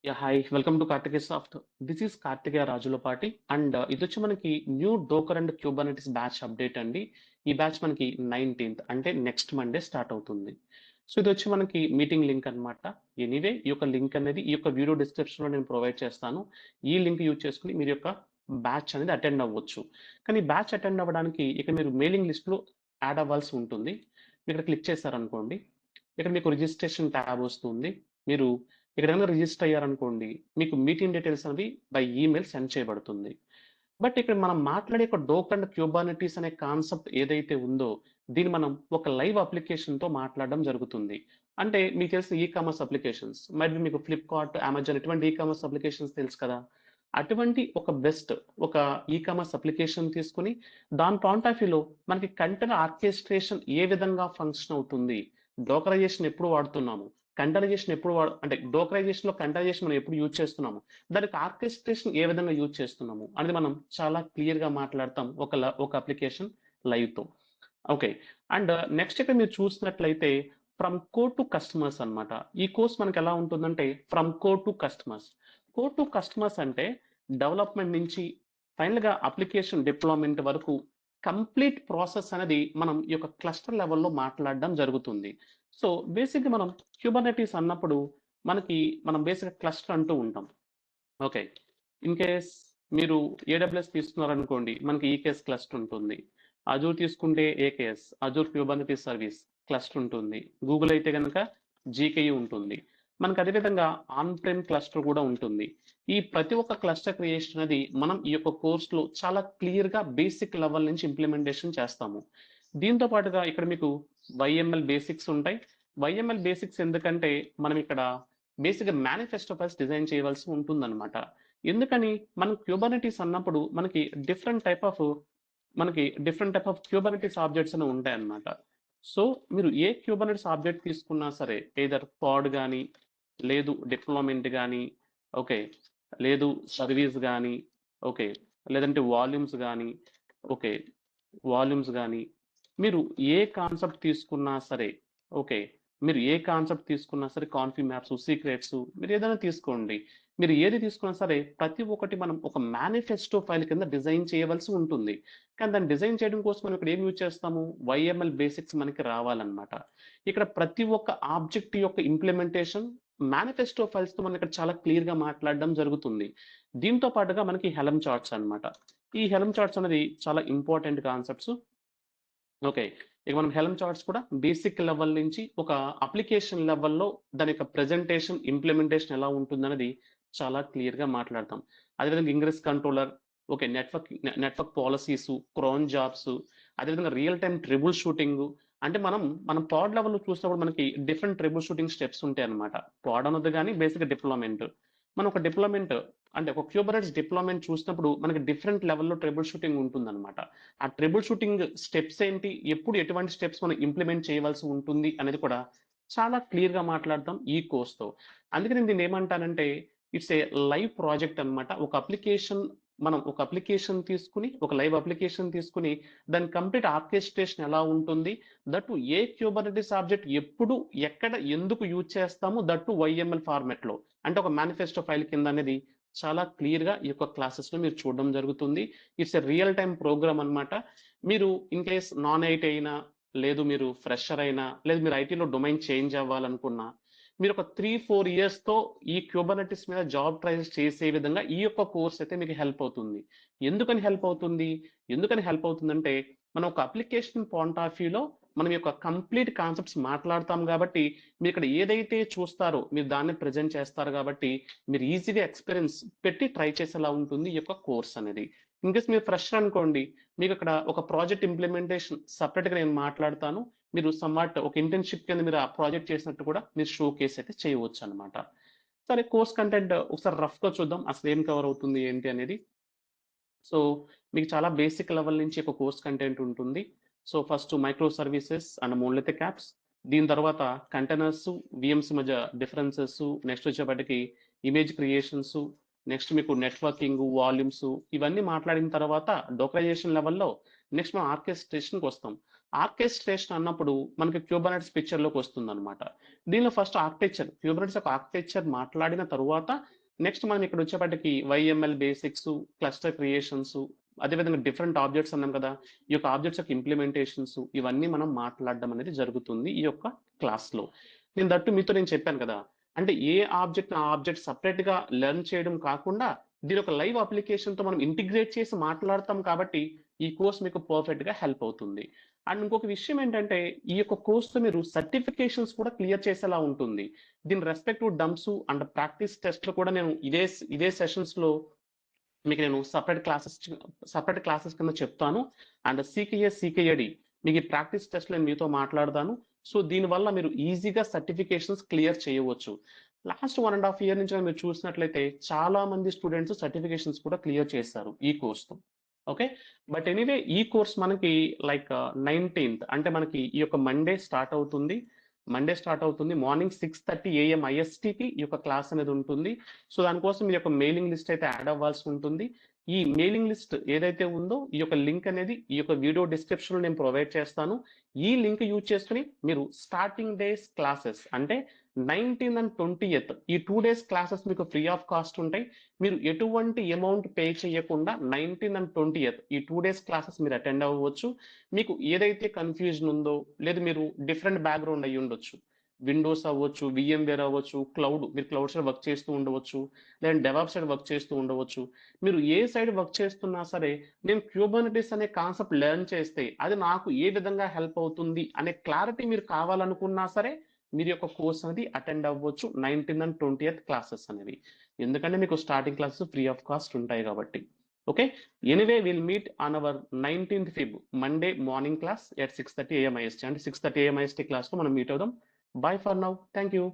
Hi welcome to Karthikeya soft. This is Karthikeya Rajulapati and ఇదొచ్చి మనకి new docker and kubernetes batch update అండి. ఈ batch మనకి 19th అంటే నెక్స్ట్ మండే స్టార్ట్ అవుతుంది. సో ఇదొచ్చి మనకి మీటింగ్ లింక్ అన్నమాట. ఎనీవే ఈ యొక్క లింక్ అనేది ఈ యొక్క వీడియో డిస్క్రిప్షన్‌లో నేను ప్రొవైడ్ చేస్తాను. ఈ లింక్ యూజ్ చేసుకొని మీరు యొక్క బ్యాచ్ అనేది అటెండ్ అవ్వచ్చు. కానీ బ్యాచ్ అటెండ్ అవ్వడానికి ఇక్కడ మీరు మెయిలింగ్ లిస్ట్‌లో యాడ్ అవ్వాల్సి ఉంటుంది. మీరు ఇక్కడ క్లిక్ చేశారనుకోండి, ఇక్కడ మీకు రిజిస్ట్రేషన్ ట్యాబ్ వస్తుంది. మీరు ఇక్కడ కనుక రిజిస్టర్ అయ్యారనుకోండి, మీకు మీటింగ్ డీటెయిల్స్ అనేవి బై ఈమెయిల్ సెండ్ చేయబడుతుంది. బట్ ఇక్కడ మనం మాట్లాడే ఒక డోకర్ అండ్ క్యూబర్నెటిస్ అనే కాన్సెప్ట్ ఏదైతే ఉందో, దీన్ని మనం ఒక లైవ్ అప్లికేషన్‌తో మాట్లాడడం జరుగుతుంది. అంటే మీకు తెలిసిన కామర్స్ అప్లికేషన్స్ మైట్ బి మీకు ఫ్లిప్‌కార్ట్, అమెజాన్ ఇటువంటి కామర్స్ అప్లికేషన్స్ తెలుసు కదా! అటువంటి ఒక బెస్ట్ ఒక కామర్స్ అప్లికేషన్ తీసుకొని దాని పాయింట్ ఆఫ్ వ్యూలో మనకి కంటైనర్ ఆర్కెస్ట్రేషన్ ఏ విధంగా ఫంక్షన్ అవుతుంది? డోకరైజేషన్ ఎప్పుడు వాడుతున్నాము? కంటైనరైజేషన్ ఎప్పుడు అంటే డోకరైజేషన్‌లో కంటైనరైజేషన్ మనం ఎప్పుడు యూజ్ చేస్తున్నాము? దానికి ఆర్కెస్ట్రేషన్ ఏ విధంగా యూజ్ చేస్తున్నాము? అనేది మనం చాలా క్లియర్‌గా మాట్లాడతాం ఒక అప్లికేషన్ లైవ్‌తో. ఓకే. అండ్ నెక్స్ట్ ఇక్కడ మీరు చూసినట్లయితే ఫ్రమ్ కోడ్ టు కస్టమర్స్ అన్నమాట. ఈ కోర్స్ మనకెలా ఉంటుందంటే from code to customers. Code to customers అంటే డెవలప్‌మెంట్ నుంచి ఫైనల్‌గా అప్లికేషన్ డిప్లాయ్‌మెంట్ వరకు కంప్లీట్ ప్రాసెస్ అనేది మనం ఈ యొక్క క్లస్టర్ లెవెల్‌లో మాట్లాడడం జరుగుతుంది. సో బేసిక్‌గా మనం క్యూబర్నెటిస్ అన్నప్పుడు మనం బేసిక్‌గా క్లస్టర్ అంటూ ఉంటాం. ఓకే. ఇన్ కేస్ మీరు ఏడబ్ల్యూఎస్ తీసుకున్నారనుకోండి, మనకి ఈకేఎస్ క్లస్టర్ ఉంటుంది. అజూర్ తీసుకుంటే AKS, Azure Kubernetes service cluster ఉంటుంది. గూగుల్ అయితే గనక జీకేయూ ఉంటుంది. మనకు అదే విధంగా ఆన్ ప్రెమ్ క్లస్టర్ కూడా ఉంటుంది. ఈ ప్రతి ఒక్క క్లస్టర్ క్రియేషన్ అనేది మనం ఈ యొక్క కోర్స్‌లో చాలా క్లియర్‌గా బేసిక్ లెవెల్ నుంచి ఇంప్లిమెంటేషన్ చేస్తాము. దీంతో పాటుగా ఇక్కడ మీకు వైఎంఎల్ బేసిక్స్ ఉంటాయి. వైఎంఎల్ బేసిక్స్ ఎందుకంటే మనం ఇక్కడ బేసిక్‌గా మేనిఫెస్టో ఫైల్స్ డిజైన్ చేయవలసి ఉంటుందన్నమాట. ఎందుకని మనం క్యూబర్నెటిస్ అన్నప్పుడు మనకి different type of Kubernetes objects అని ఉంటాయన్నమాట. సో మీరు ఏ క్యూబర్నెటిస్ ఆబ్జెక్ట్ తీసుకున్నా సరే ఎయిదర్ పాడ్ గాని, లేదు డిప్లాయ్‌మెంట్ గాని, ఓకే. లేదు సర్వీస్ గాని, ఓకే. లేదంటే ఓకే. వాల్యూమ్స్ గాని, మీరు ఏ కాన్సెప్ట్ తీసుకున్నా సరే, ఓకే. మీరు ఏ కాన్సెప్ట్ తీసుకున్నా సరే కాన్ఫిగ్ మ్యాప్స్, సీక్రెట్స్ మీరు ఏదైనా తీసుకోండి. మీరు ఏది తీసుకున్నా సరే ప్రతి ఒక్కటి మనం ఒక మేనిఫెస్టో ఫైల్ కింద డిజైన్ చేయవలసి ఉంటుంది. కానీ దాన్ని డిజైన్ చేయడం కోసం మనం ఇక్కడ ఏం యూజ్ చేస్తాము? వైఎంఎల్ బేసిక్స్ మనకి రావాలన్నమాట. ఇక్కడ ప్రతి ఒక్క ఆబ్జెక్ట్ యొక్క ఇంప్లిమెంటేషన్ మేనిఫెస్టో ఫైల్స్‌తో మనం ఇక్కడ చాలా క్లియర్‌గా మాట్లాడడం జరుగుతుంది. దీంతో పాటుగా మనకి హెలమ్ చార్ట్స్ అన్నమాట. ఈ హెలమ్ చార్ట్స్ అనేది చాలా ఇంపార్టెంట్ కాన్సెప్ట్స్. ఓకే. ఇక మనం హెల్మ్ చార్ట్స్ కూడా బేసిక్ లెవెల్ నుంచి ఒక అప్లికేషన్ లెవెల్‌లో దాని యొక్క ప్రెజెంటేషన్, ఇంప్లిమెంటేషన్ ఎలా ఉంటుందనేది చాలా క్లియర్‌గా మాట్లాడతాం. అదేవిధంగా ingress controller, okay. Network policies, crown jobs, అదేవిధంగా రియల్ టైమ్ ట్రబుల్ షూటింగు. అంటే మనం పాడ్ లెవెల్‌లో చూసినప్పుడు మనకి డిఫరెంట్ ట్రబుల్ షూటింగ్ స్టెప్స్ ఉంటాయన్నమాట. పాడ్ అనొద్దు గాని బేసిక్‌గా డిప్లాయ్‌మెంట్. మనం ఒక డిప్లాయ్‌మెంట్ అంటే ఒక క్యూబర్నెటిస్ డిప్లాయ్‌మెంట్ చూసినప్పుడు మనకి డిఫరెంట్ లెవెల్‌లో ట్రబుల్ షూటింగ్ ఉంటుందన్నమాట. ఆ ట్రబుల్ షూటింగ్ స్టెప్స్ ఏంటి? ఎప్పుడు ఎటువంటి స్టెప్స్ మనం ఇంప్లిమెంట్ చేయవలసి ఉంటుంది అనేది కూడా చాలా క్లియర్‌గా మాట్లాడతాం ఈ కోర్స్‌తో. అందుకే నేను దీన్నేమంటానంటే ఇట్స్ ఏ లైవ్ ప్రాజెక్ట్ అన్నమాట. ఒక అప్లికేషన్ తీసుకొని, ఒక లైవ్ అప్లికేషన్ తీసుకొని దాని కంప్లీట్ ఆర్కెస్ట్రేషన్ ఎలా ఉంటుంది? That to A Kubernetes object ఎప్పుడు, ఎక్కడ, ఎందుకు యూజ్ చేస్తాము? దట్ టు వైఎంఎల్ ఫార్మాట్‌లో. అంటే ఒక మేనిఫెస్టో ఫైల్ కింద అనేది చాలా క్లియర్‌గా ఈ యొక్క క్లాసెస్‌లో మీరు చూడడం జరుగుతుంది. It's a real time program అన్నమాట. మీరు ఇన్ కేస్ నాన్ ఐటీ అయినా, లేదు మీరు ఫ్రెషర్ అయినా, లేదు మీరు ఐటీలో డొమైన్ చేంజ్ అవ్వాలనుకున్నా, మీరు ఒక 3, 4 ఇయర్స్‌తో ఈ క్యూబర్నెటిస్ మీద జాబ్ ట్రైల్స్ చేసే విధంగా ఈ యొక్క కోర్స్ అయితే మీకు హెల్ప్ అవుతుంది. ఎందుకని హెల్ప్ అవుతుంది? ఎందుకని హెల్ప్ అవుతుందంటే, మనం ఒక అప్లికేషన్ పాయింట్ ఆఫ్ వ్యూలో మనం యొక్క కంప్లీట్ కాన్సెప్ట్స్ మాట్లాడతాం గాబట్టి, మీరిక్కడ ఏదైతే చూస్తారో మీరు దాన్ని ప్రెజెంట్ చేస్తారు గాబట్టి, మీరు ఈజీగా ఎక్స్‌పీరియన్స్ పెట్టి ట్రై చేసేలా ఉంటుంది ఈ యొక్క కోర్స్ అనేది. ఇన్‌కేస్ మీరు ఫ్రెషర్ అనుకోండి, మీకక్కడ ఒక ప్రాజెక్ట్ ఇంప్లిమెంటేషన్ సెపరేట్‌గా నేను మాట్లాడతాను. మీరు సమ్‌వాట్ ఒక ఇంటర్న్‌షిప్ కింద మీరు ఆ ప్రాజెక్ట్ చేసినట్టు కూడా మీరు షోకేస్ అయితే చేయవచ్చనమాట. సరే కోర్స్ కంటెంట్ ఒకసారి రఫ్‌గా చూద్దాం. అసలేం కవర్ అవుతుంది ఏంటి అనేది. సో, మీకు చాలా బేసిక్ లెవెల్ నుంచి ఒక కోర్స్ కంటెంట్ ఉంటుంది. So, first micro services and monolithic apps. దీని తర్వాత కంటైనర్స్, వీఎమ్స్ మధ్య డిఫరెన్సెస్, నెక్స్ట్ వచ్చేప్పటికి ఇమేజ్ క్రియేషన్స్, నెక్స్ట్ మీకు నెట్వర్కింగ్, వాల్యూమ్స్ ఇవన్నీ మాట్లాడిన తర్వాత డోకరైజేషన్ లెవెల్‌లో నెక్స్ట్ మనం ఆర్కెస్ట్రేషన్‌కొస్తాం. ఆర్కెస్ట్రేషన్ అన్నప్పుడు మనకి క్యూబర్నెట్స్ పిక్చర్‌లోకి వస్తుందన్నమాట. దీనిలో ఫస్ట్ క్యూబర్నెట్స్ యొక్క ఆర్కిటెక్చర్ మాట్లాడిన తరువాత నెక్స్ట్ మనం ఇక్కడ వచ్చేప్పటికి వైఎంఎల్ బేసిక్స్, క్లస్టర్ క్రియేషన్స్, అదేవిధంగా డిఫరెంట్ ఆబ్జెక్ట్స్ అన్నాం కదా! ఈ యొక్క ఆబ్జెక్ట్స్ యొక్క ఇంప్లిమెంటేషన్స్ ఇవన్నీ మనం మాట్లాడడం అనేది జరుగుతుంది ఈ యొక్క క్లాస్‌లో. నేను చెప్పాను కదా! అంటే ఏ ఆబ్జెక్ట్ ఆ ఆబ్జెక్ట్ సెపరేట్‌గా లెర్న్ చేయడం కాకుండా దీని ఒక లైవ్ అప్లికేషన్‌తో మనం ఇంటిగ్రేట్ చేసి మాట్లాడతాం కాబట్టి ఈ కోర్స్ మీకు పర్ఫెక్ట్‌గా హెల్ప్ అవుతుంది. అండ్ ఇంకొక విషయం ఏంటంటే ఈ యొక్క కోర్స్‌తో మీరు సర్టిఫికేషన్స్ కూడా క్లియర్ చేసేలా ఉంటుంది. దీని రెస్పెక్టివ్ డంప్స్ అండ్ ప్రాక్టీస్ టెస్ట్‌లు కూడా నేను ఇదే సెషన్స్‌లో మీకు నేను సెపరేట్ క్లాసెస్ కింద చెప్తాను. అండ్ సీకేఏడి మీకు ఈ ప్రాక్టీస్ టెస్ట్‌లో నేను మీతో మాట్లాడతాను. సో, దీనివల్ల మీరు ఈజీగా సర్టిఫికేషన్స్ క్లియర్ చేయవచ్చు. లాస్ట్ 1 ½ ఇయర్ నుంచి మీరు చూసినట్లయితే చాలా మంది స్టూడెంట్స్ సర్టిఫికేషన్స్ కూడా క్లియర్ చేశారు ఈ కోర్స్‌తో. ఓకే. బట్ ఎనీవే ఈ కోర్స్ మనకి లైక్ 19థ్ అంటే మనకి ఈ యొక్క మండే స్టార్ట్ అవుతుంది. మార్నింగ్ 6:30 AM ఐఎస్టీకి ఈ యొక్క క్లాస్ అనేది ఉంటుంది. సో, దానికోసం మీ యొక్క మెయిలింగ్ లిస్ట్ అయితే యాడ్ అవ్వాల్సి ఉంటుంది. ఈ మెయిలింగ్ లిస్ట్ ఏదైతే ఉందో ఈ యొక్క లింక్ అనేది ఈ యొక్క వీడియో డిస్క్రిప్షన్‌లో నేను ప్రొవైడ్ చేస్తాను. ఈ లింక్ యూజ్ చేసుకొని మీరు స్టార్టింగ్ డేస్ క్లాసెస్ అంటే 19థ్ అండ్ 20థ్ ఈ 2 డేస్ క్లాసెస్ మీకు ఫ్రీ ఆఫ్ కాస్ట్ ఉంటాయి. మీరు ఎటువంటి అమౌంట్ పే చేయకుండా 19థ్ అండ్ 20థ్ ఈ 2 డేస్ క్లాసెస్ మీరు అటెండ్ అవ్వవచ్చు. మీకు ఏదైతే కన్‌ఫ్యూజన్ ఉందో, లేదు మీరు డిఫరెంట్ బ్యాక్‌గ్రౌండ్ అయ్యుండొచ్చు. విండోస్ అవ్వచ్చు, వీఎంవేర్ అవ్వచ్చు, మీరు క్లౌడ్ సైడ్ వర్క్ చేస్తూ ఉండవచ్చు. లేదంటే డెవాప్స్ సైడ్ వర్క్ చేస్తూ ఉండవచ్చు. మీరు ఏ సైడ్ వర్క్ చేస్తున్నా సరే, నేను క్యూబర్నెటిస్ అనే కాన్సెప్ట్ లెర్న్ చేస్తే, అది నాకు ఏ విధంగా హెల్ప్ అవుతుంది అనే క్లారిటీ మీరు కావాలనుకున్నా సరే, మీరు యొక్క కోర్స్ అనేది అటెండ్ అవ్వచ్చు. 19థ్ అండ్ 20థ్ క్లాసెస్ అనేవి. ఎందుకంటే మీకు starting classes free of cost ఉంటాయి కాబట్టి. Okay. Anyway will meet on our 19థ్ Feb Monday morning class at 6:30 AM IST. అంటే 6:30 AM IST క్లాస్‌లో మనం మీట్ అవుదాం. By for now. Thank you.